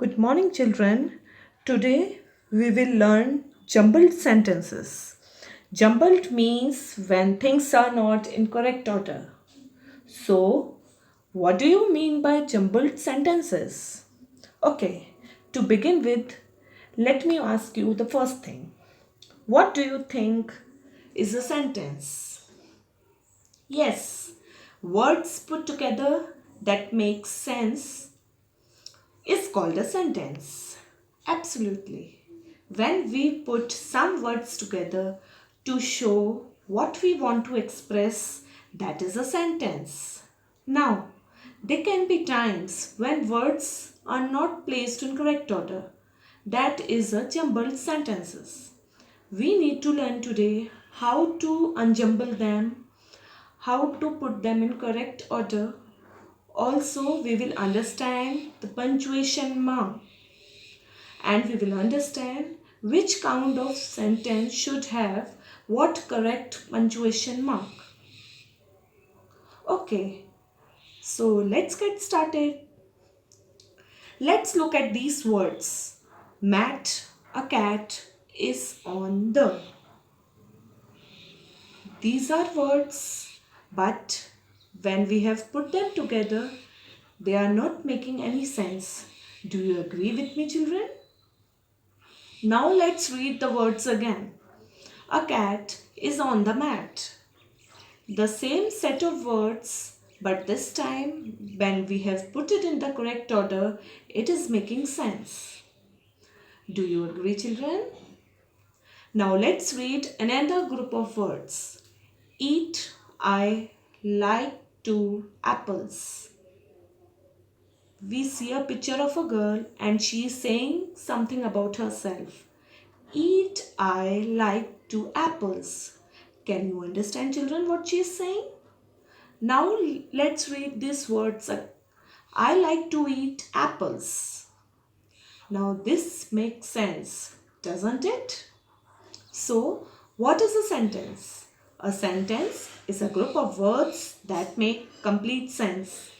Good morning, children. Today we will learn jumbled sentences. Jumbled means when things are not in correct order. So, what do you mean by jumbled sentences? Okay, to begin with, let me ask you the first thing. What do you think is a sentence? Yes, words put together that make sense is called a sentence. Absolutely. When we put some words together to show what we want to express, that is a sentence. Now, there can be times when words are not placed in correct order. That is a jumbled sentences. We need to learn today how to unjumble them, how to put them in correct order. Also, we will understand the punctuation mark and we will understand which kind of sentence should have what correct punctuation mark. Okay, so let's get started. Let's look at these words. Mat, a cat, is on the. These are words, but when we have put them together, they are not making any sense. Do you agree with me, children? Now let's read the words again. A cat is on the mat. The same set of words, but this time when we have put it in the correct order, it is making sense. Do you agree, children? Now let's read another group of words. Eat, I like to apples. We see a picture of a girl and she is saying something about herself. Eat, I like to apples. Can you understand, children, what she is saying? Now let's read these words. I like to eat apples. Now this makes sense, doesn't it? So, what is a sentence? A sentence is a group of words that make complete sense.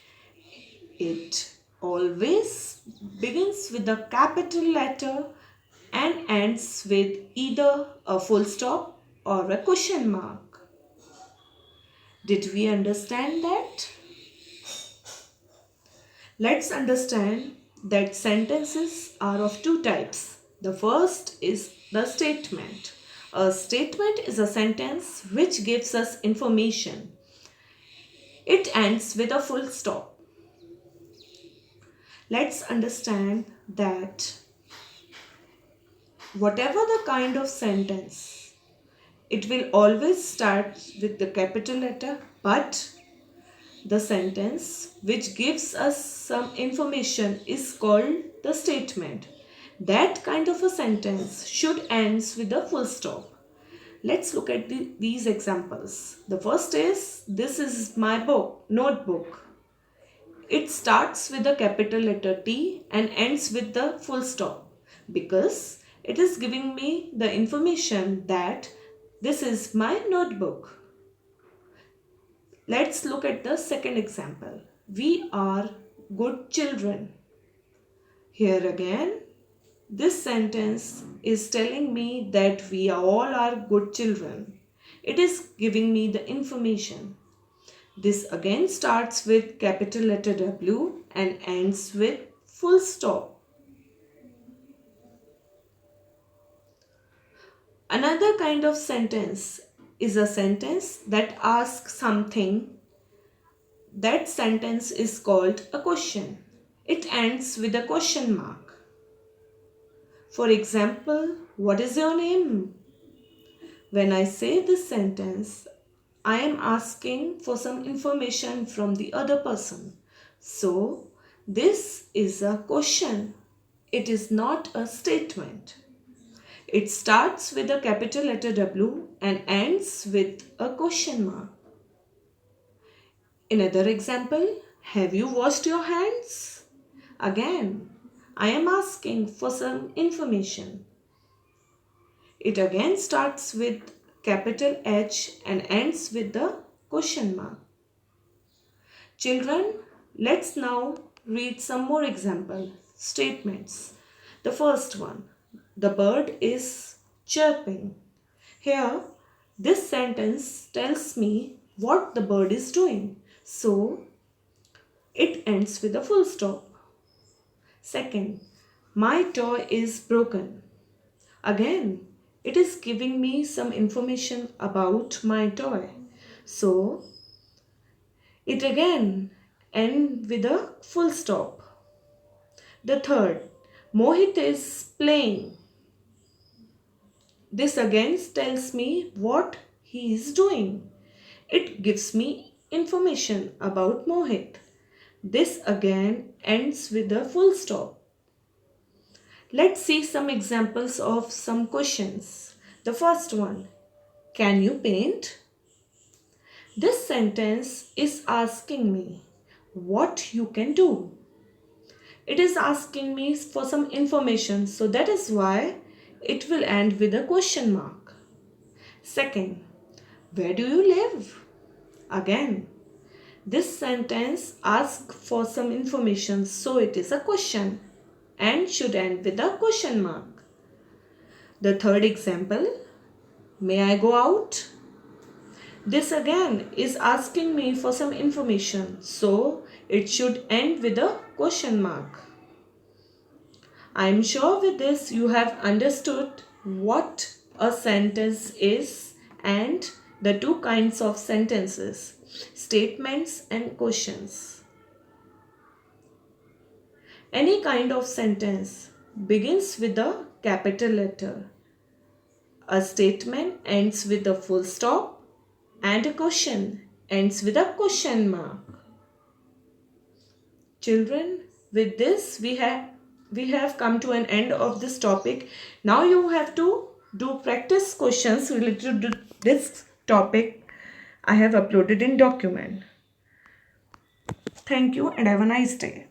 It always begins with a capital letter and ends with either a full stop or a question mark. Did we understand that? Let's understand that sentences are of two types. The first is the statement. A statement is a sentence which gives us information. It ends with a full stop. Let's understand that whatever the kind of sentence, it will always start with the capital letter, but the sentence which gives us some information is called the statement. That kind of a sentence should end with a full stop. Let's look at these examples. The first is, this is my book, notebook. It starts with a capital letter T and ends with the full stop because it is giving me the information that this is my notebook. Let's look at the second example. We are good children. Here again, this sentence is telling me that we all are good children. It is giving me the information. This again starts with capital letter W and ends with full stop. Another kind of sentence is a sentence that asks something. That sentence is called a question. It ends with a question mark. For example, what is your name? When I say this sentence, I am asking for some information from the other person. So, this is a question. It is not a statement. It starts with a capital letter W and ends with a question mark. Another example, have you washed your hands? Again, I am asking for some information. It again starts with capital H and ends with the question mark. Children, let's now read some more examples. statements. The first one, the bird is chirping. Here, this sentence tells me what the bird is doing. So, it ends with a full stop. Second, my toy is broken. Again, it is giving me some information about my toy. So, it again ends with a full stop. The third, Mohit is playing. This again tells me what he is doing. It gives me information about Mohit. This again ends with a full stop. Let's see some examples of some questions. The first one, can you paint? This sentence is asking me what you can do. It is asking me for some information, so that is why it will end with a question mark. Second, where do you live? Again, this sentence asks for some information, so it is a question and should end with a question mark. The third example, may I go out? This again is asking me for some information, so it should end with a question mark. I am sure with this you have understood what a sentence is and the two kinds of sentences, statements and questions. Any kind of sentence begins with a capital letter. A statement ends with a full stop and a question ends with a question mark. Children, with this we have come to an end of this topic. Now you have to do practice questions related to this topic I have uploaded in document. Thank you and have a nice day.